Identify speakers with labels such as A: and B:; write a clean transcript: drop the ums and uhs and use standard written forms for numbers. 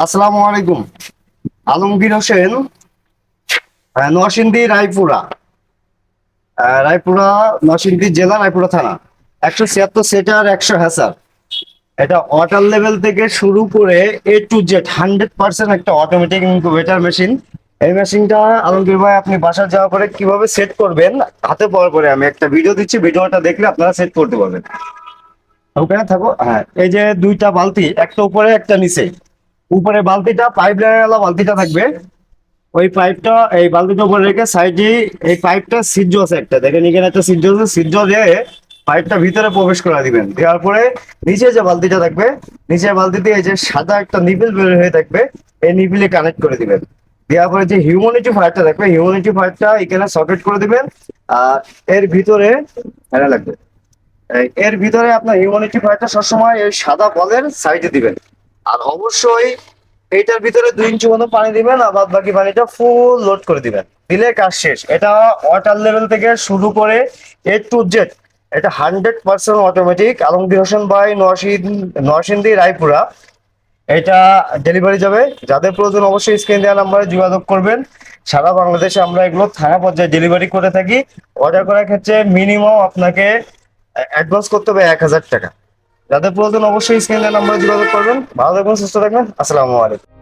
A: আসসালামু আলাইকুম। আলমগীর হোসেন, নরসিংদী রায়পুরা। রায়পুরা, নরসিংদী জেলা, রায়পুরা থানা। 176 সেটার 100 হ্যাসার। এটা ওয়াটার লেভেল থেকে শুরু করে A to Z 100% একটা অটোমেটিক ইনকিউবেটর মেশিন। এই মেশিনটা আলমগীর ভাই আপনি বাসা যাওয়ার পরে কিভাবে সেট করবেন, হাতে পাওয়ার পরে আমি একটা ভিডিও দিচ্ছি, ভিডিওটা দেখলে আপনারা সেট করতে পারবেন। ওখানে থাকো। হ্যাঁ, এই যে দুইটা বালতি, একটা উপরে একটা নিচে। উপরে বালতিটা পাইপ লাইন বালতিটা থাকবে। ওই পাইপটা এই বালতিটার উপরে রেখে সাইডে এই পাইপটা ছিদ্র আছে একটা, দেখেন এখানে একটা ছিদ্র আছে, ছিদ্র দিয়ে পাইপটা ভিতরে প্রবেশ করে দিবেন। দেওয়ার পরে নিচে যে বালতিটা থাকবে, নিচের বালতিতে এই যে সাদা একটা নিপিল বের হয়ে থাকবে, এই নিপিলে কানেক্ট করে দিবেন। দেওয়ার পরে যে হিউম্যানিটি ফায়ারটা থাকবে, হিউম্যানিটি ফায়ারটা এখানে সকেট করে দিবেন। আর এর ভিতরে এটা লাগবে, এর ভিতরে আপনার হিউম্যানিটি ফায়ারটা সবসময় এই সাদা বলের সাইডে দিবেন। আর অবশ্যই এইটার ভিতরে 2 ইঞ্চি মতো পানি দিবেন, আর বাদ বাকি পানিটা ফুল লোড করে দিবেন। দিলে কাজ শেষ। এটা ওয়াটার লেভেল থেকে শুরু করে A to Z, এটা 100% অটোমেটিক। আলমগীর হোসেন ভাই, নরসিংদী রায়পুরা। এটা ডেলিভারি যাবে। যাদের প্রয়োজন অবশ্যই স্ক্রিন দেওয়া নাম্বারে যোগাযোগ করবেন। সারা বাংলাদেশে আমরা এগুলো থানা পর্যায়ে ডেলিভারি করে থাকি। অর্ডার করার ক্ষেত্রে মিনিমাম আপনাকে অ্যাডভান্স করতে হবে 1,000 টাকা। যাদের প্রয়োজন অবশ্যই স্ক্রিন দেওয়া নাম্বারে যোগাযোগ করবেন। ভালো থাকবেন, সুস্থ থাকবেন। আসসালামু আলাইকুম।